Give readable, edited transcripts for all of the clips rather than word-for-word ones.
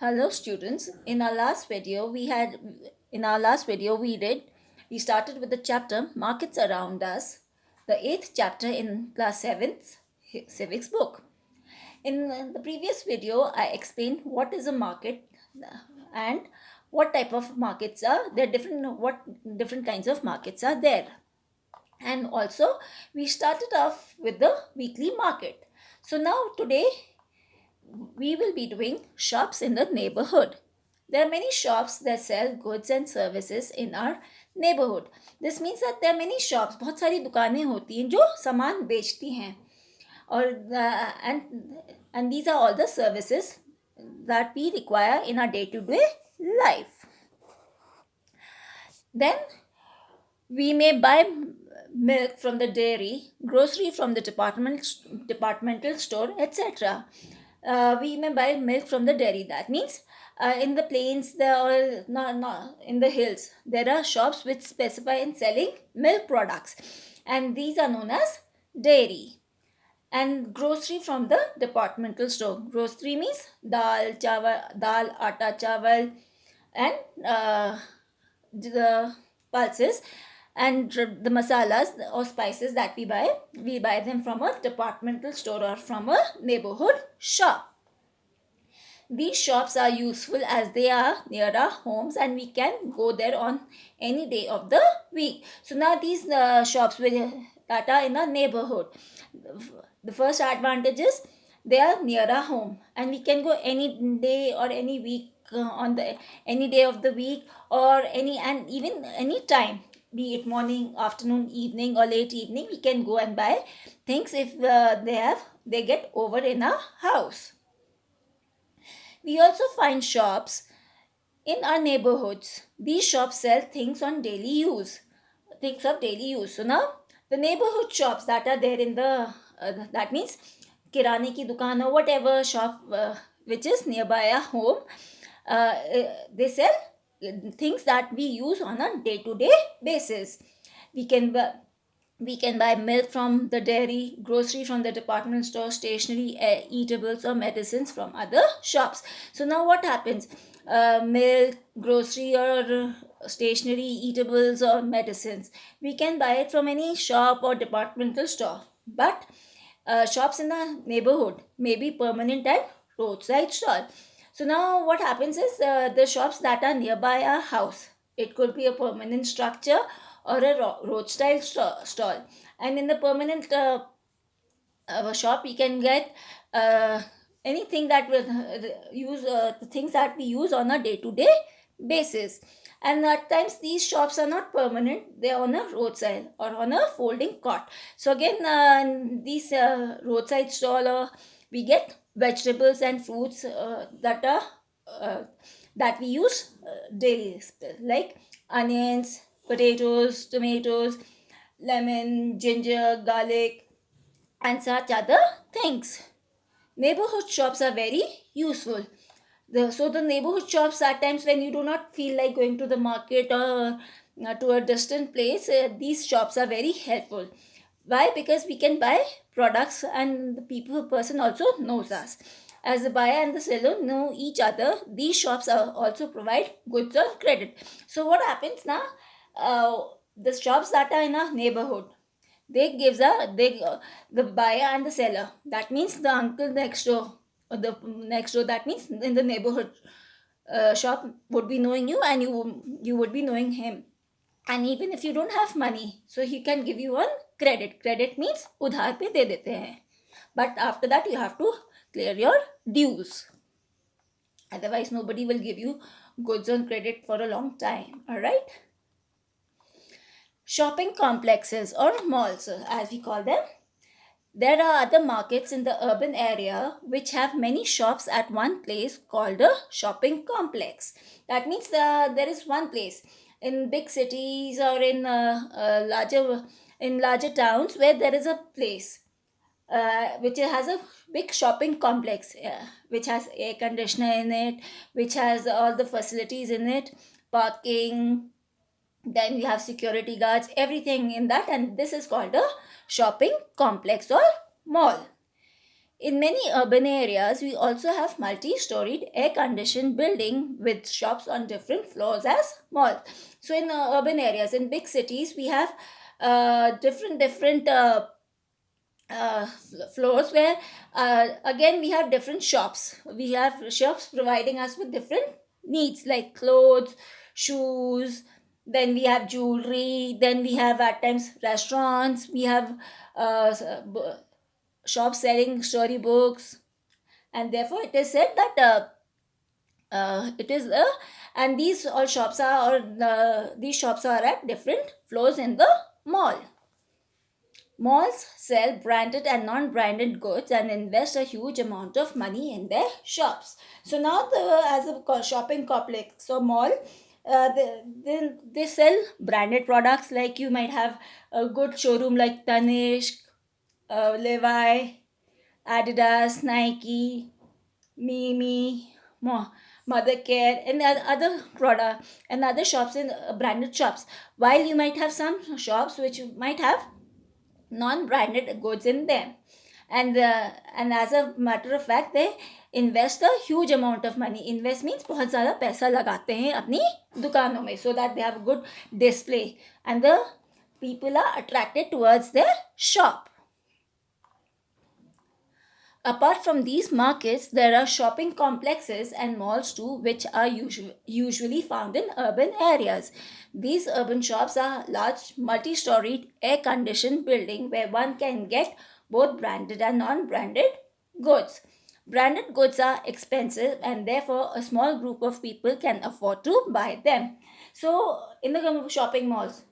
Hello students. We started with the chapter Markets Around Us, the eighth chapter in class 7th civics book. In the previous video, I explained what is a market and what type of markets are there, what different kinds of markets are there. And also we started off with the weekly market. So now today we will be doing shops in the neighborhood. There are many shops that sell goods and services in our neighborhood. This means that there are many shops, बहुत सारी दुकानें होती हैं जो सामान बेचती हैं और and these are all the services that we require in our day-to-day life. Then we may buy milk from the dairy, grocery from the departmental store, etc. We may buy milk from the dairy. That means in the plains, or not in the hills, there are shops which specify in selling milk products, and these are known as dairy. And grocery from the departmental store. Grocery means dal, atta, chawal, and the pulses and the masalas or spices that we buy them from a departmental store or from a neighborhood shop. These shops are useful as they are near our homes and we can go there on any day of the week. So now these shops that are in our neighborhood, the first advantage is they are near our home and we can go any day or any week on the any day of the week or even any time, be it morning, afternoon, evening, or late evening. We can go and buy things if they get over in our house. We also find shops in our neighborhoods. These shops sell things on daily use, things of daily use. So now the neighborhood shops that are there in the that means kirane ki dukaan or whatever shop which is nearby our home, they sell things that we use on a day-to-day basis. We can we can buy milk from the dairy, grocery from the department store, stationery, eatables, or medicines from other shops. So now what happens? Milk, grocery, or stationery, eatables, or medicines, we can buy it from any shop or departmental store. But shops in the neighborhood may be permanent and roadside stall. So now what happens is the shops that are nearby our house, it could be a permanent structure or a roadside stall. And in the permanent shop, we can get anything that will use the things that we use on a day-to-day basis. And at times these shops are not permanent, they are on a roadside or on a folding cot. So again, these roadside stall, we get vegetables and fruits that we use daily, like onions, potatoes, tomatoes, lemon, ginger, garlic, and such other things. Neighborhood shops are very useful. So the neighborhood shops, at times when you do not feel like going to the market or to a distant place, these shops are very helpful. Why? Because we can buy products and the person also knows us. As the buyer and the seller know each other, these shops are also provide goods on credit. So what happens now? The shops that are in our neighborhood, the buyer and the seller. That means the uncle next door or the next door. That means in the neighborhood shop would be knowing you and you would be knowing him. And even if you don't have money, so he can give you on credit. Credit means udhar pe de dete hain. But after that you have to clear your dues. Otherwise nobody will give you goods on credit for a long time. All right. Shopping complexes or malls, as we call them. There are other markets in the urban area which have many shops at one place called a shopping complex. That means there is one place in big cities or in larger towns where there is a place which has a big shopping complex, which has air conditioner in it, which has all the facilities in it, parking, then we have security guards, everything in that, and this is called a shopping complex or mall. In many urban areas, we also have multi-storied air-conditioned building with shops on different floors as malls. So in urban areas, in big cities, we have different floors where again we have different shops. We have shops providing us with different needs like clothes, shoes, then we have jewelry, then we have at times restaurants, we have uh, s- b- shops selling storybooks, and therefore it is said that it is and these all shops are or these shops are at different floors in the mall. Malls sell branded and non-branded goods and invest a huge amount of money in their shops. So now, as a shopping complex or mall, they sell branded products, like you might have a good showroom like Tanishq, Levi, Adidas, Nike, Mimi, Mothercare, and other product and other shops in branded shops. While you might have some shops which might have non-branded goods in them, and as a matter of fact, they invest a huge amount of money. Invest means बहुत ज़्यादा पैसा लगाते हैं अपनी दुकानों में, so that they have good display and the people are attracted towards their shop. Apart from these markets, there are shopping complexes and malls too, which are usually found in urban areas. These urban shops are large, multi storied, air conditioned buildings where one can get both branded and non branded goods. Branded goods are expensive, and therefore, a small group of people can afford to buy them. So, in the shopping malls,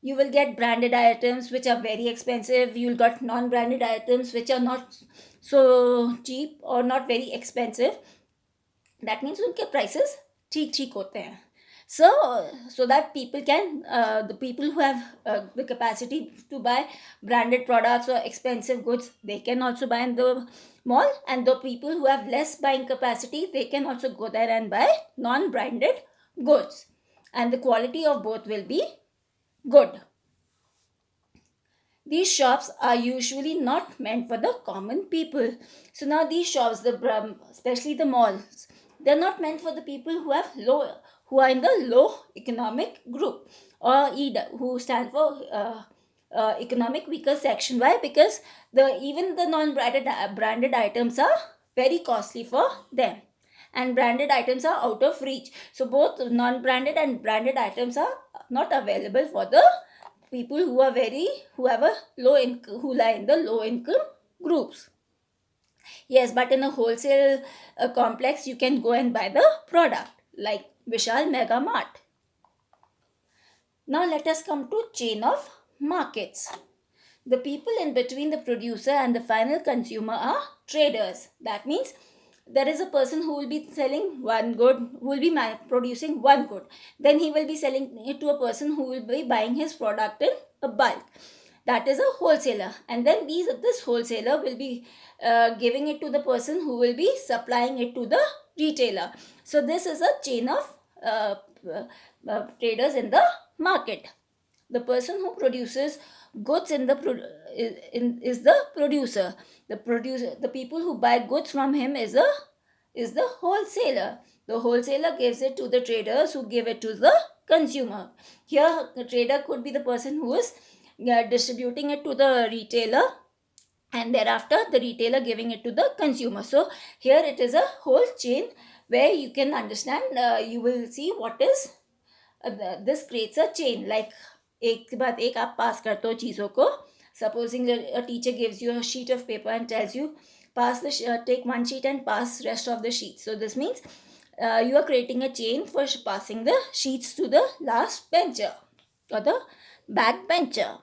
you will get branded items which are very expensive. You'll got non-branded items which are not so cheap or not very expensive. That means उनके prices ठीक ठीक होते हैं. So that people can the people who have the capacity to buy branded products or expensive goods, they can also buy in the mall, and the people who have less buying capacity, they can also go there and buy non-branded goods, and the quality of both will be good. These shops are usually not meant for the common people. So now these shops, especially the malls, they're not meant for the people who are in the low economic group, or EDA, who stand for economic weaker section. Why? Because even the branded items are very costly for them, and branded items are out of reach. So both non-branded and branded items are not available for the people who have a low income, who lie in the low income groups. Yes, but in a wholesale complex, you can go and buy the product like Vishal Mega Mart. Now let us come to chain of markets. The people in between the producer and the final consumer are traders. That means there is a person who will be selling one good, who will be producing one good. Then he will be selling it to a person who will be buying his product in a bulk. That is a wholesaler. And then this wholesaler will be giving it to the person who will be supplying it to the retailer. So this is a chain of traders in the market. The person who produces goods is the producer. The people who buy goods from him is the wholesaler. The wholesaler gives it to the traders who give it to the consumer. Here the trader could be the person who is distributing it to the retailer, and thereafter the retailer giving it to the consumer. So here it is a whole chain where you can understand, you will see what is this creates a chain. Like एक के बाद एक आप पास करते हो चीज़ों को. Supposing a teacher gives you a sheet of paper and tells you take one sheet and pass rest of the sheets. So this means you are creating a chain for passing the sheets to the last bencher or the back bencher.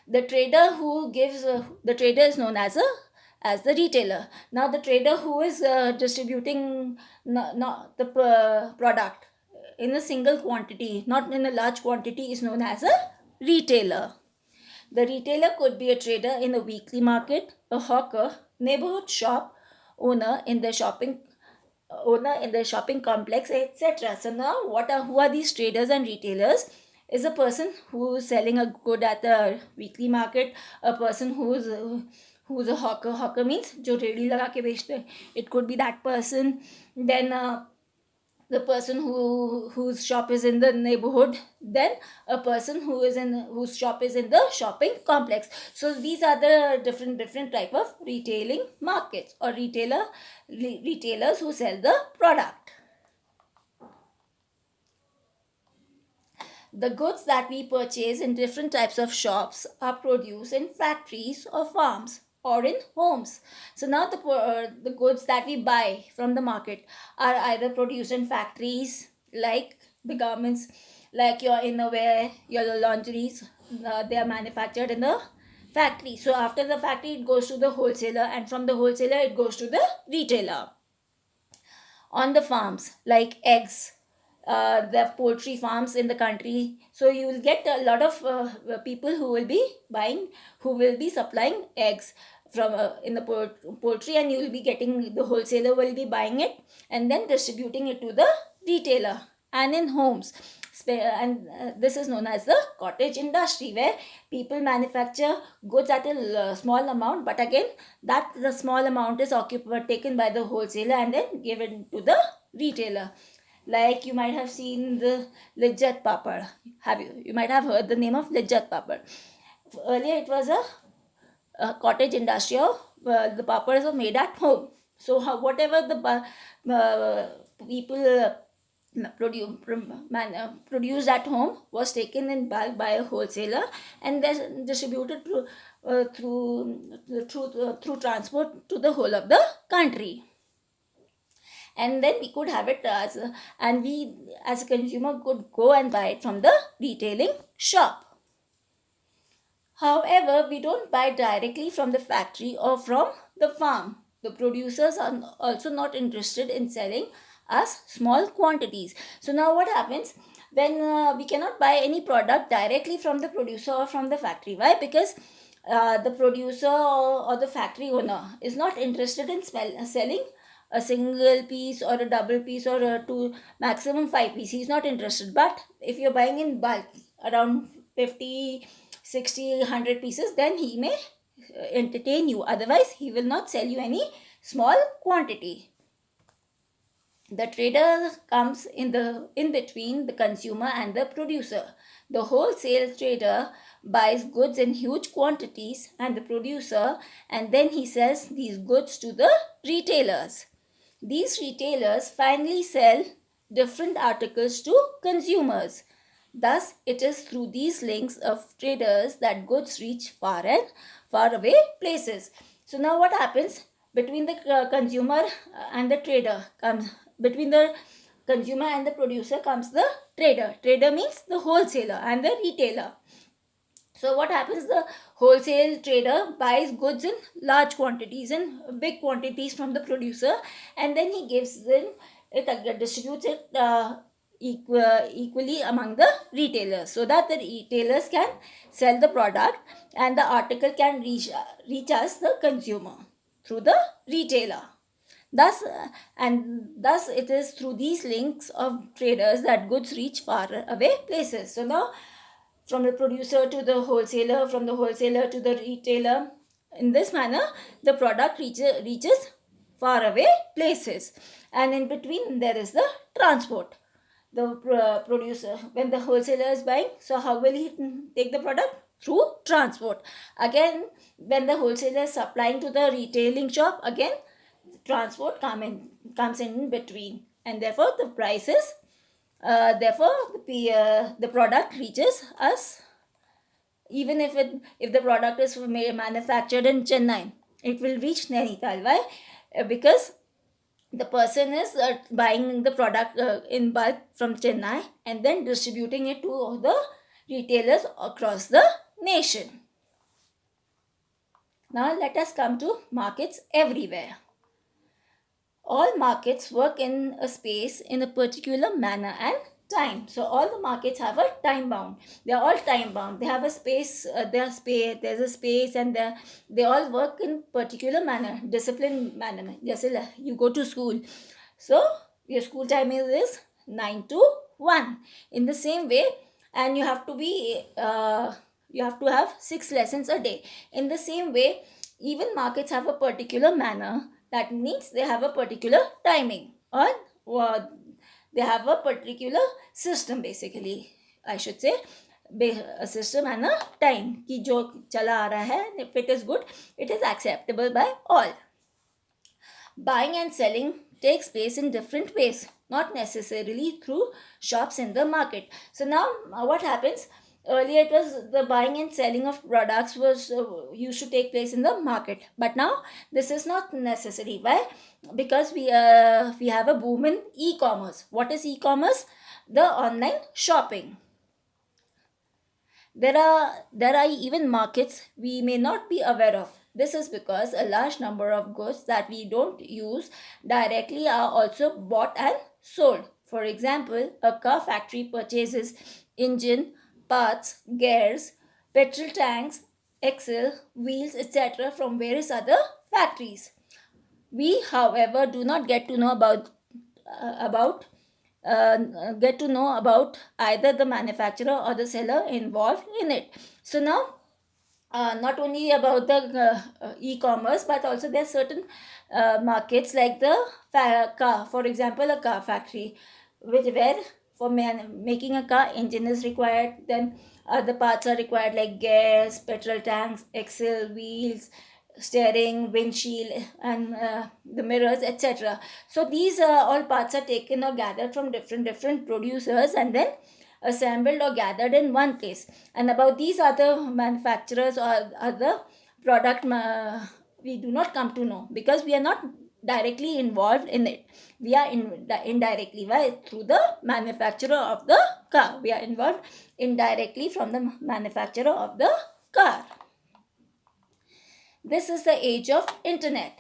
The trader who gives the trader is known as the retailer. Now the trader who is distributing the product in a single quantity, not in a large quantity, is known as a retailer. The retailer could be a trader in a weekly market, a hawker, neighborhood shop owner in the shopping complex, etc. So now who are these traders and retailers? Is a person who is selling a good at the weekly market, a person who's a hawker. Hawker means जो ready लगा के बेचते हैं. It could be that person. Then the person whose shop is in the neighborhood, then a person whose shop is in the shopping complex. So these are the different type of retailing markets or retailers who sell the product. The goods that we purchase in different types of shops are produced in factories or farms or in homes. So now the goods that we buy from the market are either produced in factories, like the garments, like your innerwear, your laundries, they are manufactured in the factory. So after the factory, it goes to the wholesaler, and from the wholesaler, it goes to the retailer. On the farms, like eggs, the poultry farms in the country, so you will get a lot of people who will be buying, who will be supplying eggs from in the poultry, and you will be getting, the wholesaler will be buying it and then distributing it to the retailer. And in homes, and this is known as the cottage industry, where people manufacture goods at a small amount, but again that the small amount is taken by the wholesaler and then given to the retailer. Like you might have seen the Lijjat Papad. You might have heard the name of Lijjat Papad. Earlier it was a cottage industry of the papads were made at home. So whatever the people produced at home was taken in bulk by a wholesaler and then distributed through transport to the whole of the country. And then we could have it and we as a consumer could go and buy it from the retailing shop. However, we don't buy directly from the factory or from the farm. The producers are also not interested in selling us small quantities. So now what happens when we cannot buy any product directly from the producer or from the factory? Why? Because the producer or the factory owner is not interested in selling a single piece or a double piece or a two, maximum 5 piece. He's not interested. But if you're buying in bulk around 50, 60, 100 pieces, then he may entertain you. Otherwise, he will not sell you any small quantity. The trader comes in between the consumer and the producer. The wholesale trader buys goods in huge quantities and the producer, and then he sells these goods to the retailers. These retailers finally sell different articles to consumers. Thus, it is through these links of traders that goods reach far away places. So now what happens between the consumer and the trader comes, between the consumer and the producer comes the trader. Trader means the wholesaler and the retailer. So what happens, the wholesale trader buys goods in large quantities and big quantities from the producer, and then he gives them it, distributes it equally among the retailers, so that the retailers can sell the product and the article can reach us the consumer through the retailer. Thus it is through these links of traders that goods reach far away places. So now from the producer to the wholesaler, from the wholesaler to the retailer, in this manner the product reaches far away places, and in between there is the transport. The producer, when the wholesaler is buying, so how will he take the product? Through transport. Again, when the wholesaler is supplying to the retailing shop, again transport comes in between, and therefore the prices, the product reaches us. Even if the product is manufactured in Chennai, it will reach Nainital. Why? Because the person is buying the product in bulk from Chennai and then distributing it to the retailers across the nation. Now let us come to markets everywhere. All markets work in a space in a particular manner and time. So all the markets have a time bound. They are all time bound. They have a space. There's a space, and they all work in particular manner, disciplined manner. Just like you go to school, so your school time is 9 to 1. In the same way, and you have to have 6 lessons a day. In the same way, Even markets have a particular manner. That means they have a particular timing, or uh, they have a particular system, basically, I should say. A system and a time कि जो चला आ रहा है, if it is good, it is acceptable by all. Buying and selling takes place in different ways, not necessarily through shops in the market. So now, what happens? Earlier, it was the buying and selling of products was used to take place in the market, but now this is not necessary. Why? Because we have a boom in e-commerce. What is e-commerce? The online shopping. There are even markets we may not be aware of. This is because a large number of goods that we don't use directly are also bought and sold. For example, a car factory purchases engine, parts, gears, petrol tanks, axle, wheels, etc. from various other factories. We, however, do not about get to know about either the manufacturer or the seller involved in it. So now, not only about the e-commerce, but also there are certain markets like the car, for example, a car factory, where for making a car, engine is required, then other parts are required like gas, petrol tanks, axle, wheels, steering, windshield, and the mirrors, etc. So these all parts are taken or gathered from different producers and then assembled or gathered in one place. And about these other manufacturers or other product, we do not come to know because we are not directly involved in it. We are indirectly, why? Through the manufacturer of the car. We are involved indirectly from the manufacturer of the car. This is the age of internet.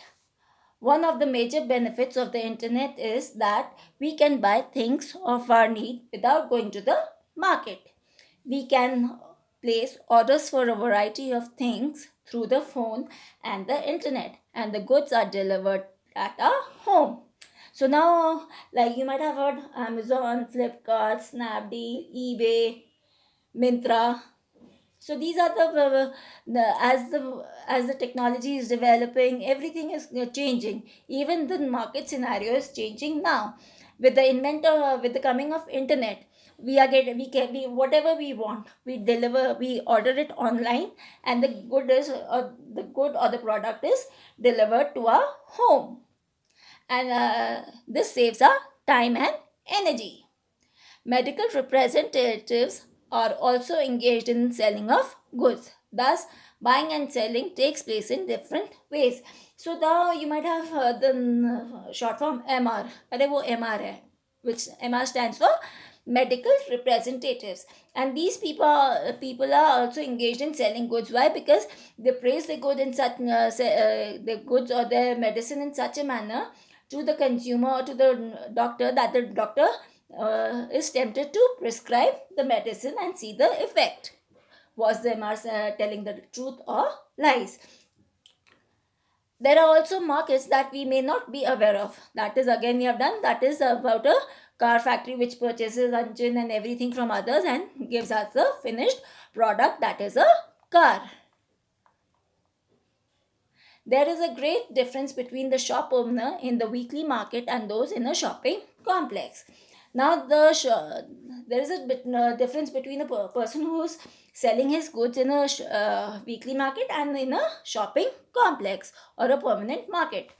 One of the major benefits of the internet is that we can buy things of our need without going to the market. We can place orders for a variety of things through the phone and the internet, and the goods are delivered at our home. So now, like you might have heard, Amazon, Flipkart, Snapdeal, eBay, Mintra. So these are as the technology is developing, everything is changing. Even the market scenario is changing now. With the with the coming of internet, we whatever we want, we order it online, and the good or the product is delivered to our home, and this saves our time and energy. Medical representatives are also engaged in selling of goods. Thus, buying and selling takes place in different ways. So now you might have heard the short form MR. अरे वो MR है, which MR stands for medical representatives, and these people are also engaged in selling goods. Why? Because they praise the good in such the goods or their medicine in such a manner to the consumer or to the doctor that the doctor is tempted to prescribe the medicine and see the effect. Was the MRs telling the truth or lies? There are also markets that we may not be aware of. That is, again, we have done. That is about a car factory which purchases engine and everything from others and gives us the finished product, that is a car. There is a great difference between the shop owner in the weekly market and those in a shopping complex. Now, there is a bit difference between a person who is selling his goods in a weekly market and in a shopping complex or a permanent market.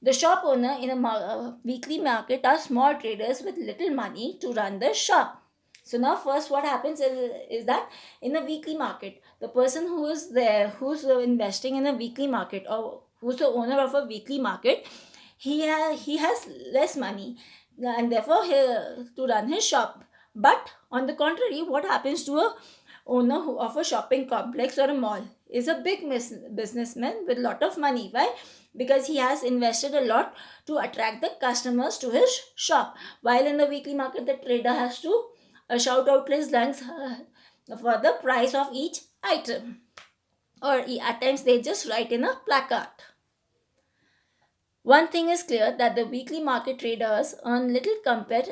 The shop owner in a weekly market are small traders with little money to run the shop. So now, first, what happens is that in a weekly market, the person who is there, who's investing in a weekly market, or who's the owner of a weekly market, he has less money, and therefore to run his shop. But on the contrary, what happens to a owner of a shopping complex or a mall is a big businessman with a lot of money. Why? Because he has invested a lot to attract the customers to his shop, while in the weekly market the trader has to shout out his lungs for the price of each item, or at times they just write in a placard. One thing is clear, that the weekly market traders earn little compared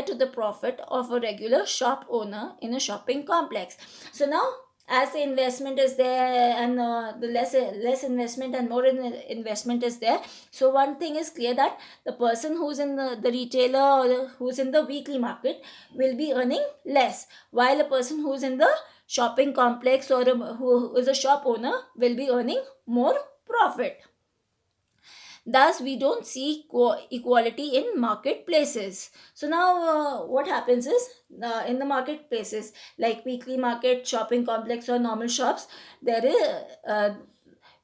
to the profit of a regular shop owner in a shopping complex. So now, as the investment is there, and the less investment and more investment is there. So one thing is clear, that the person who's in the retailer, or who's in the weekly market, will be earning less, while a person who's in the shopping complex, or who is a shop owner, will be earning more profit. Thus, we don't see equality in marketplaces. So now, what happens is, in the marketplaces like weekly market, shopping complex, or normal shops, there is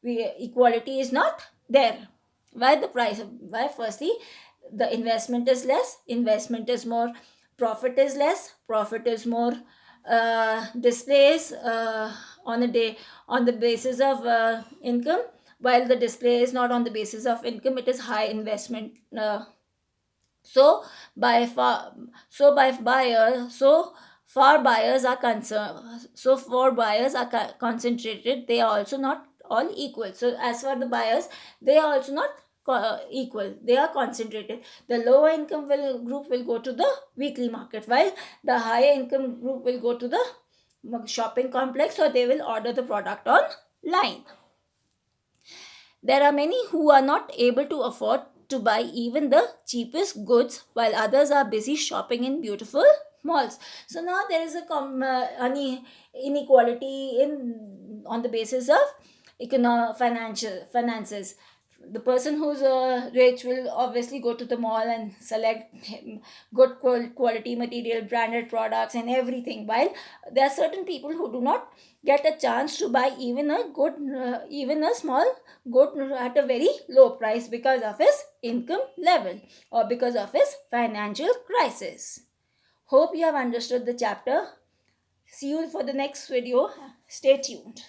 equality is not there. Why the price? Why? Firstly, the investment is less. Investment is more. Profit is less. Profit is more. Displays on a day, on the basis of income, while the display is not on the basis of income, it is high investment. So by far so by buyer so far buyers are concerned, so for buyers are concentrated, they are also not all equal. So as for the buyers, they are also not equal, they are concentrated. The lower income group will go to the weekly market, while the higher income group will go to the shopping complex, or they will order the product online. There are many who are not able to afford to buy even the cheapest goods, while others are busy shopping in beautiful malls. So now there is a inequality in on the basis of financial finances. The person who's rich will obviously go to the mall and select good quality material, branded products, and everything, while there are certain people who do not get a chance to buy even a good even a small good at a very low price, because of his income level, or because of his financial crisis. Hope you have understood the chapter. See you for the next video. Stay tuned.